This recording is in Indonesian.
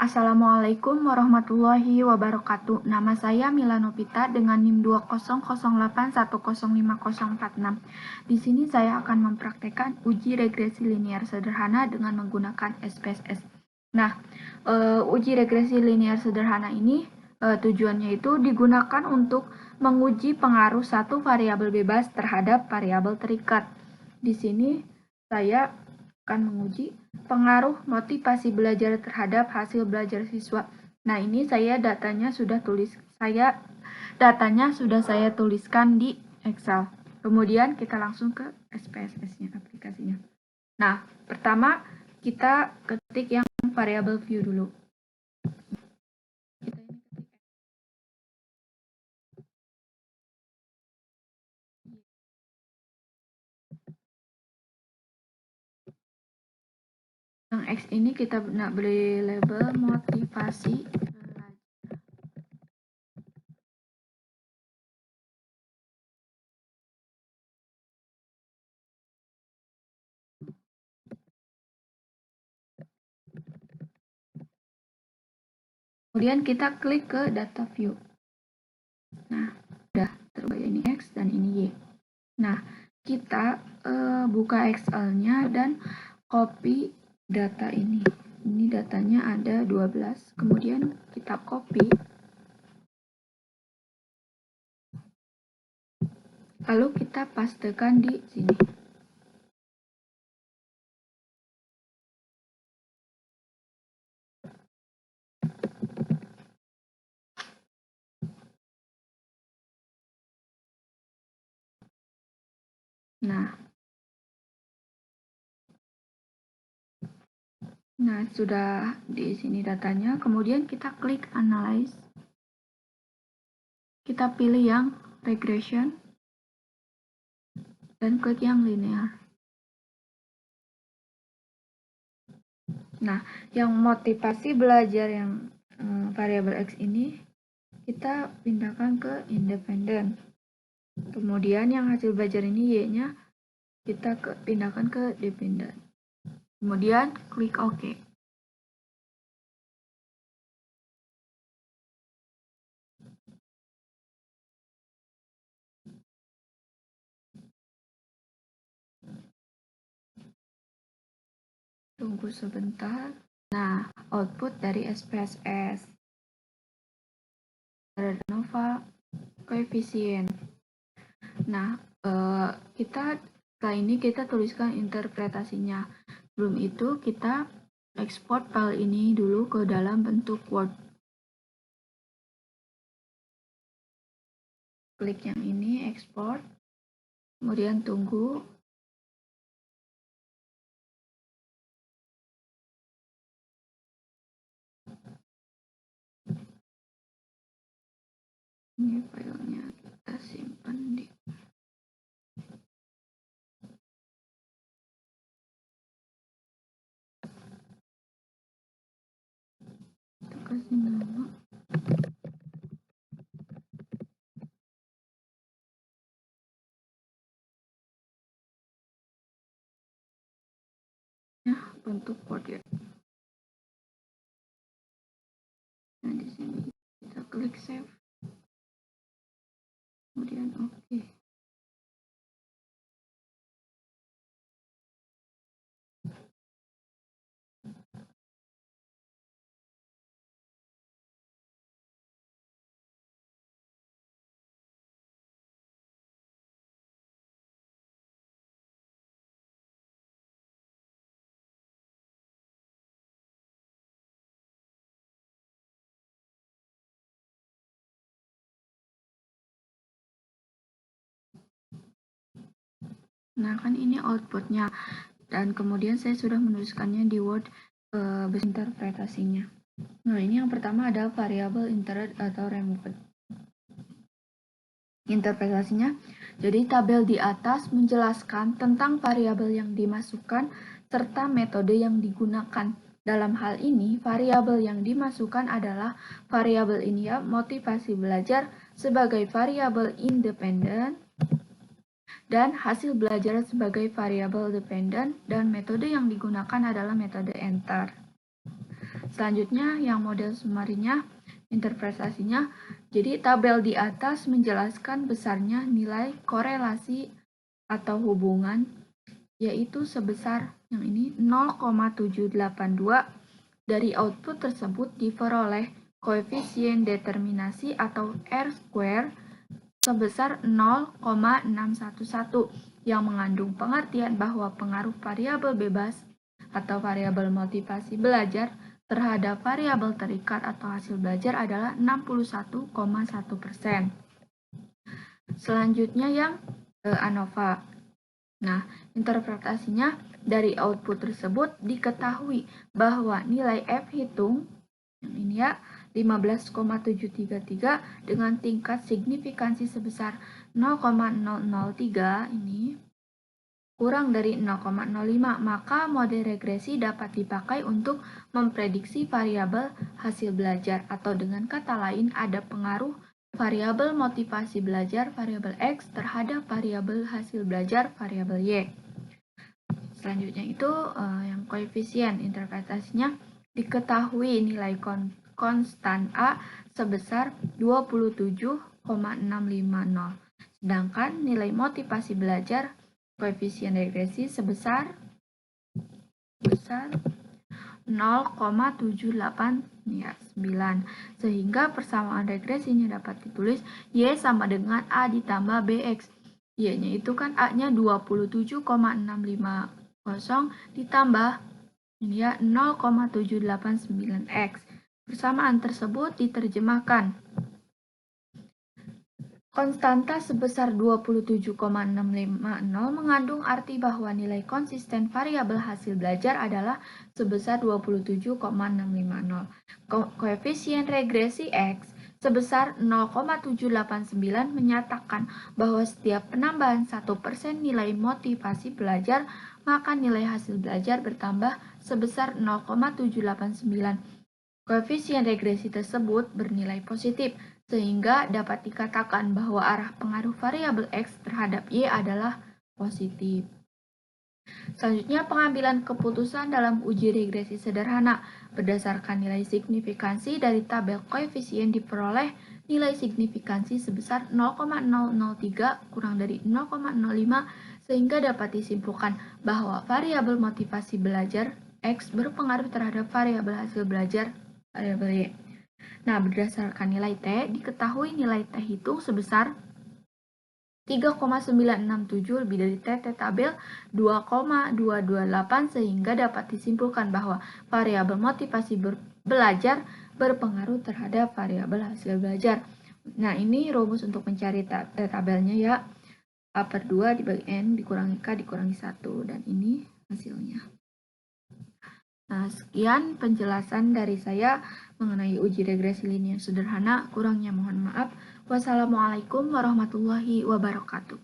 Assalamualaikum warahmatullahi wabarakatuh. Nama saya Mila Novita dengan NIM 20081050446. Di sini saya akan mempraktekkan uji regresi linear sederhana dengan menggunakan SPSS. Nah, uji regresi linear sederhana ini tujuannya itu digunakan untuk menguji pengaruh satu variabel bebas terhadap variabel terikat. Di sini saya akan menguji pengaruh motivasi belajar terhadap hasil belajar siswa. Nah, ini datanya sudah saya tuliskan di Excel. Kemudian kita langsung ke SPSS-nya, aplikasinya. Nah, pertama kita ketik yang variabel view dulu. Yang X ini kita beri label motivasi belajar. Kemudian kita klik ke data view. Nah, udah terbayar ini X dan ini Y. Nah, kita buka Excel-nya dan copy data ini. Ini datanya ada 12. Kemudian kita copy. Lalu kita pastekan di sini. Nah, sudah di sini datanya. Kemudian kita klik Analyze. Kita pilih yang Regression dan klik yang Linear. Nah, yang motivasi belajar yang variabel X ini kita pindahkan ke Independent. Kemudian yang hasil belajar ini Y-nya kita pindahkan ke Dependent. Kemudian klik OK. Tunggu sebentar. Nah, output dari SPSS. Ada ANOVA koefisien. Nah, setelah ini kita tuliskan interpretasinya. Sebelum itu kita ekspor file ini dulu ke dalam bentuk Word. Klik yang ini, ekspor. Kemudian tunggu. Ini filenya kita simpan di kita kasih nama. Ya, bentuk Word ya. Nah, di sini kita klik save. Kemudian OK. Nah, kan ini outputnya. Dan kemudian saya sudah menuliskannya di Word interpretasinya. Nah, ini yang pertama ada variabel inserted atau removed. Interpretasinya, jadi tabel di atas menjelaskan tentang variabel yang dimasukkan serta metode yang digunakan. Dalam hal ini, variabel yang dimasukkan adalah variabel ini ya, motivasi belajar sebagai variabel independen dan hasil belajar sebagai variabel dependen, dan metode yang digunakan adalah metode enter. Selanjutnya yang model sumarinya, interpretasinya. Jadi tabel di atas menjelaskan besarnya nilai korelasi atau hubungan, yaitu sebesar yang ini 0,782. Dari output tersebut diperoleh koefisien determinasi atau R² sebesar 0,611 yang mengandung pengertian bahwa pengaruh variabel bebas atau variabel motivasi belajar terhadap variabel terikat atau hasil belajar adalah 61,1%. Selanjutnya yang ANOVA. Nah, interpretasinya dari output tersebut diketahui bahwa nilai F hitung yang ini ya 15,733 dengan tingkat signifikansi sebesar 0,003 ini kurang dari 0,05, maka model regresi dapat dipakai untuk memprediksi variabel hasil belajar, atau dengan kata lain ada pengaruh variabel motivasi belajar variabel X terhadap variabel hasil belajar variabel Y. Selanjutnya itu yang koefisien, interpretasinya diketahui nilai konstan A sebesar 27,650, sedangkan nilai motivasi belajar koefisien regresi sebesar 0,789, sehingga persamaan regresinya dapat ditulis Y sama dengan A ditambah BX. Y-nya itu kan A-nya 27,650 ditambah ini ya 0,789X. Persamaan tersebut diterjemahkan. Konstanta sebesar 27,650 mengandung arti bahwa nilai konsisten variabel hasil belajar adalah sebesar 27,650. Koefisien regresi X sebesar 0,789 menyatakan bahwa setiap penambahan 1% nilai motivasi belajar, maka nilai hasil belajar bertambah sebesar 0,789. Koefisien regresi tersebut bernilai positif, sehingga dapat dikatakan bahwa arah pengaruh variabel X terhadap Y adalah positif. Selanjutnya, pengambilan keputusan dalam uji regresi sederhana. Berdasarkan nilai signifikansi dari tabel koefisien diperoleh nilai signifikansi sebesar 0,003 kurang dari 0,05, sehingga dapat disimpulkan bahwa variabel motivasi belajar X berpengaruh terhadap variabel hasil belajar variabel Y. Nah, berdasarkan nilai T, diketahui nilai T hitung sebesar 3,967 lebih dari T tabel 2,228, sehingga dapat disimpulkan bahwa variabel motivasi belajar berpengaruh terhadap variabel hasil belajar. Nah, ini rumus untuk mencari T tabelnya ya. A/2 dibagi N dikurangi K dikurangi 1, dan ini hasilnya. Nah, sekian penjelasan dari saya mengenai uji regresi linear sederhana. Kurangnya mohon maaf. Wassalamualaikum warahmatullahi wabarakatuh.